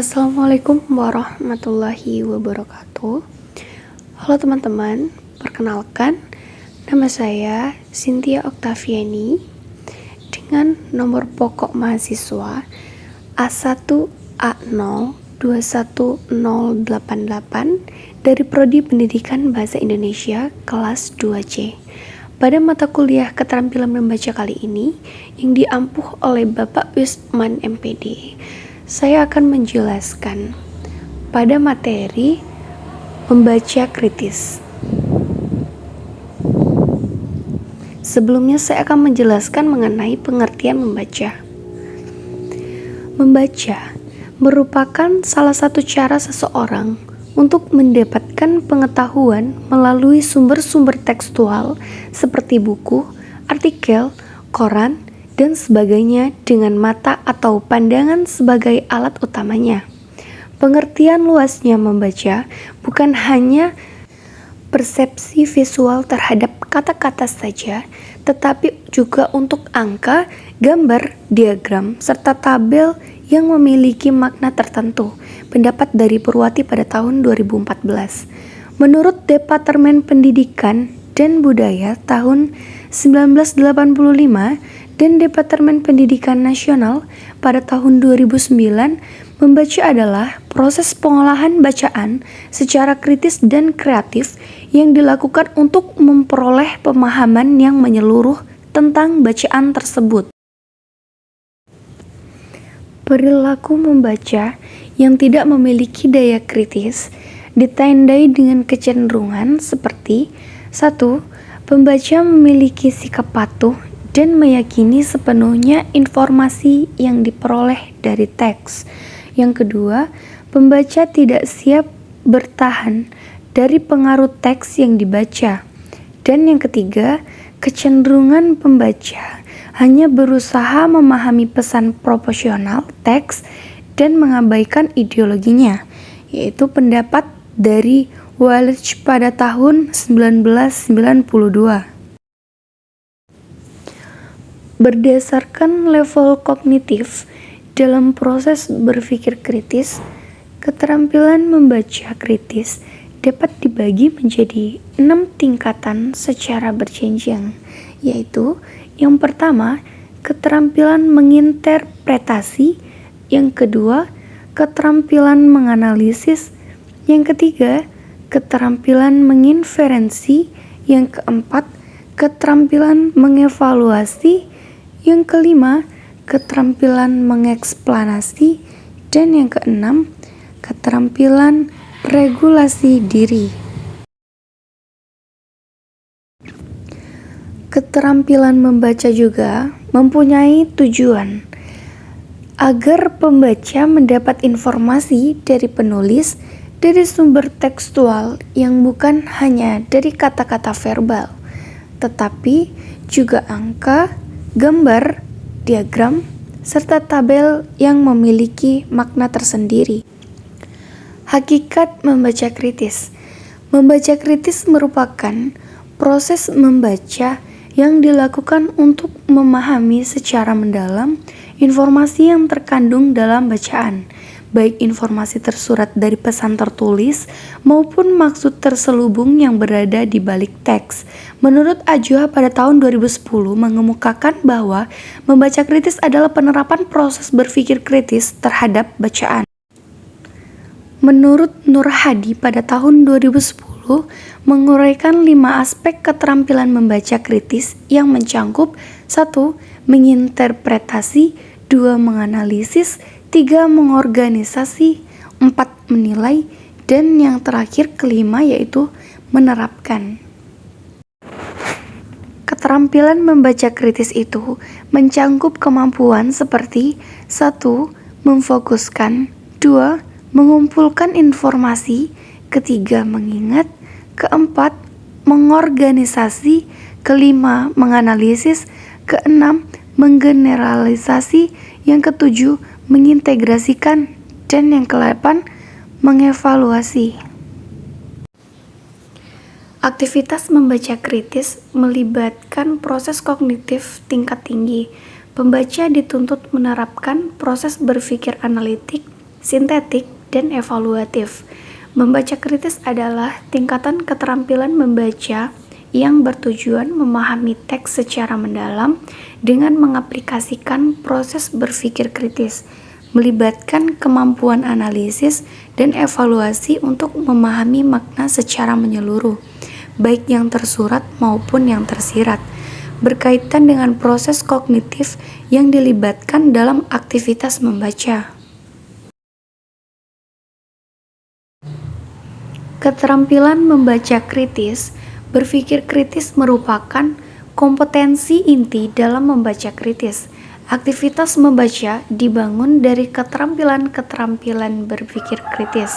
Assalamualaikum warahmatullahi wabarakatuh. Halo teman-teman, perkenalkan nama saya Cynthia Oktaviani dengan nomor pokok mahasiswa A1A021088 dari Prodi Pendidikan Bahasa Indonesia kelas 2C. Pada mata kuliah keterampilan membaca kali ini yang diampuh oleh Bapak Wisman MPD, saya akan menjelaskan pada materi membaca kritis. Sebelumnya saya akan menjelaskan mengenai pengertian membaca. Membaca merupakan salah satu cara seseorang untuk mendapatkan pengetahuan melalui sumber-sumber tekstual seperti buku, artikel, koran, dan sebagainya dengan mata atau pandangan sebagai alat utamanya. Pengertian luasnya membaca bukan hanya persepsi visual terhadap kata-kata saja, tetapi juga untuk angka, gambar, diagram, serta tabel yang memiliki makna tertentu. Pendapat dari Purwati pada tahun 2014. Menurut Departemen Pendidikan dan Budaya tahun 1985 dan Departemen Pendidikan Nasional pada tahun 2009, membaca adalah proses pengolahan bacaan secara kritis dan kreatif yang dilakukan untuk memperoleh pemahaman yang menyeluruh tentang bacaan tersebut. Perilaku membaca yang tidak memiliki daya kritis ditandai dengan kecenderungan seperti 1. Pembaca memiliki sikap patuh dan meyakini sepenuhnya informasi yang diperoleh dari teks. Yang kedua, pembaca tidak siap bertahan dari pengaruh teks yang dibaca. Dan yang ketiga, kecenderungan pembaca hanya berusaha memahami pesan proporsional teks dan mengabaikan ideologinya, yaitu pendapat dari Walsh pada tahun 1992. Berdasarkan level kognitif dalam proses berpikir kritis, keterampilan membaca kritis dapat dibagi menjadi 6 tingkatan secara berjenjang, yaitu yang pertama, keterampilan menginterpretasi, yang kedua, keterampilan menganalisis, yang ketiga, keterampilan menginferensi, yang keempat, keterampilan mengevaluasi, yang kelima, keterampilan mengeksplanasi, dan yang keenam, keterampilan regulasi diri. Keterampilan membaca juga mempunyai tujuan agar pembaca mendapat informasi dari penulis dari sumber tekstual yang bukan hanya dari kata-kata verbal, tetapi juga angka, gambar, diagram, serta tabel yang memiliki makna tersendiri. Hakikat membaca kritis. Membaca kritis merupakan proses membaca yang dilakukan untuk memahami secara mendalam informasi yang terkandung dalam bacaan, baik informasi tersurat dari pesan tertulis maupun maksud terselubung yang berada di balik teks. Menurut Ajuha pada tahun 2010 mengemukakan bahwa membaca kritis adalah penerapan proses berpikir kritis terhadap bacaan. Menurut Nur Hadi pada tahun 2010 menguraikan 5 aspek keterampilan membaca kritis yang mencangkup 1. Menginterpretasi, 2. Menganalisis, 3. Mengorganisasi, 4. Menilai, dan yang terakhir kelima yaitu menerapkan. Keterampilan membaca kritis itu mencangkup kemampuan seperti 1. Memfokuskan, 2. Mengumpulkan informasi, ketiga mengingat, keempat mengorganisasi, kelima menganalisis, keenam menggeneralisasi, yang ketujuh mengintegrasikan, dan yang kedelapan mengevaluasi. Aktivitas membaca kritis melibatkan proses kognitif tingkat tinggi. Pembaca dituntut menerapkan proses berpikir analitik sintetik, dan evaluatif. Membaca kritis adalah tingkatan keterampilan membaca yang bertujuan memahami teks secara mendalam dengan mengaplikasikan proses berpikir kritis, melibatkan kemampuan analisis dan evaluasi untuk memahami makna secara menyeluruh, baik yang tersurat maupun yang tersirat, berkaitan dengan proses kognitif yang dilibatkan dalam aktivitas membaca. Keterampilan membaca kritis, berpikir kritis merupakan kompetensi inti dalam membaca kritis. Aktivitas membaca dibangun dari keterampilan-keterampilan berpikir kritis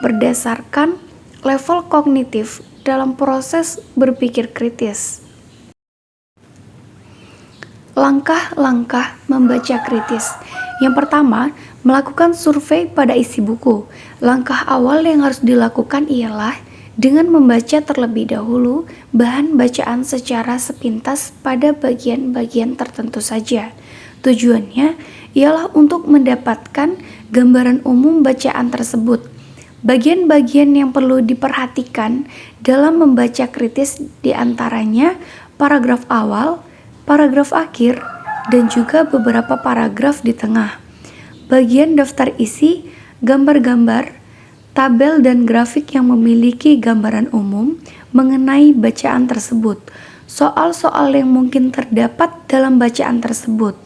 berdasarkan level kognitif dalam proses berpikir kritis. Langkah-langkah membaca kritis. Yang pertama, melakukan survei pada isi buku. Langkah awal yang harus dilakukan ialah dengan membaca terlebih dahulu bahan bacaan secara sepintas pada bagian-bagian tertentu saja. Tujuannya ialah untuk mendapatkan gambaran umum bacaan tersebut. Bagian-bagian yang perlu diperhatikan dalam membaca kritis diantaranya paragraf awal, paragraf akhir, dan juga beberapa paragraf di tengah. Bagian daftar isi, gambar-gambar, tabel dan grafik yang memiliki gambaran umum mengenai bacaan tersebut, soal-soal yang mungkin terdapat dalam bacaan tersebut.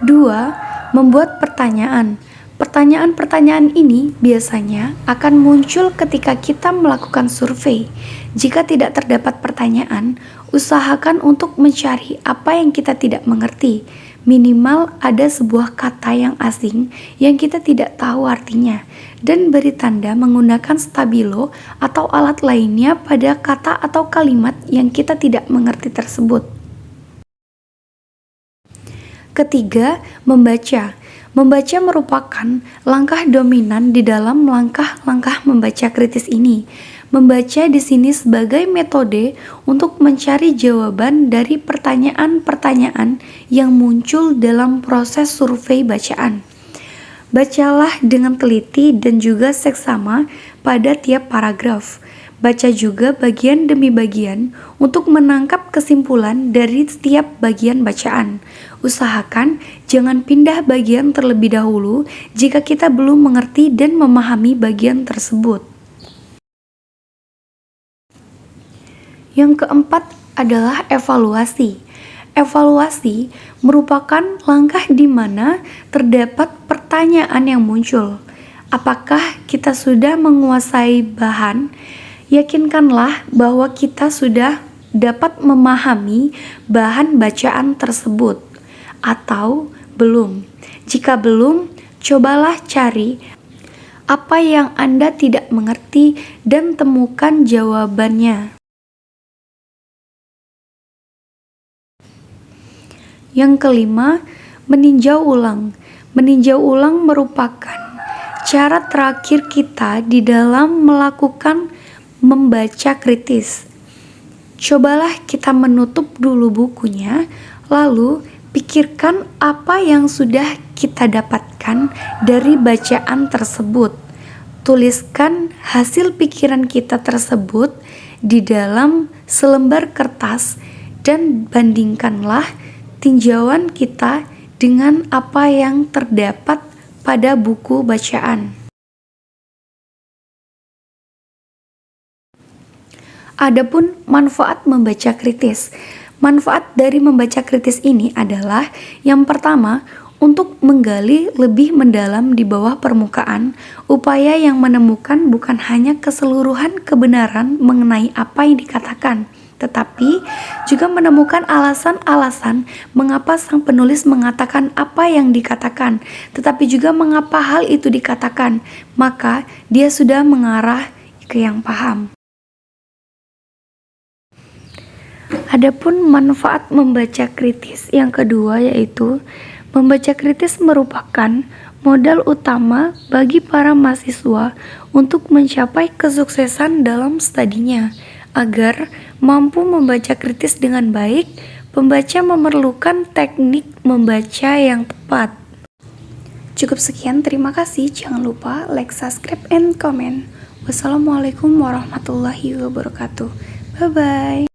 2. Membuat pertanyaan. Pertanyaan-pertanyaan ini biasanya akan muncul ketika kita melakukan survei. Jika tidak terdapat pertanyaan, usahakan untuk mencari apa yang kita tidak mengerti. Minimal ada sebuah kata yang asing yang kita tidak tahu artinya, dan beri tanda menggunakan stabilo atau alat lainnya pada kata atau kalimat yang kita tidak mengerti tersebut. Ketiga, membaca. Membaca merupakan langkah dominan di dalam langkah-langkah membaca kritis ini. Membaca di sini sebagai metode untuk mencari jawaban dari pertanyaan-pertanyaan yang muncul dalam proses survei bacaan. Bacalah dengan teliti dan juga seksama pada tiap paragraf. Baca juga bagian demi bagian untuk menangkap kesimpulan dari setiap bagian bacaan. Usahakan jangan pindah bagian terlebih dahulu jika kita belum mengerti dan memahami bagian tersebut. Yang keempat adalah evaluasi. Evaluasi merupakan langkah di mana terdapat pertanyaan yang muncul. Apakah kita sudah menguasai bahan? Yakinkanlah bahwa kita sudah dapat memahami bahan bacaan tersebut, atau belum. Jika belum, cobalah cari apa yang Anda tidak mengerti dan temukan jawabannya. Yang kelima, meninjau ulang. Meninjau ulang merupakan cara terakhir kita di dalam melakukan membaca kritis. Cobalah kita menutup dulu bukunya, lalu pikirkan apa yang sudah kita dapatkan dari bacaan tersebut. Tuliskan hasil pikiran kita tersebut di dalam selembar kertas dan bandingkanlah tinjauan kita dengan apa yang terdapat pada buku bacaan. Adapun manfaat membaca kritis. Manfaat dari membaca kritis ini adalah yang pertama, untuk menggali lebih mendalam di bawah permukaan, upaya yang menemukan bukan hanya keseluruhan kebenaran mengenai apa yang dikatakan, tetapi juga menemukan alasan-alasan mengapa sang penulis mengatakan apa yang dikatakan, tetapi juga mengapa hal itu dikatakan, maka dia sudah mengarah ke yang paham. Adapun manfaat membaca kritis yang kedua yaitu membaca kritis merupakan modal utama bagi para mahasiswa untuk mencapai kesuksesan dalam studinya. Agar mampu membaca kritis dengan baik, pembaca memerlukan teknik membaca yang tepat. Cukup sekian, terima kasih. Jangan lupa like, subscribe, and comment. Wassalamualaikum warahmatullahi wabarakatuh. Bye-bye.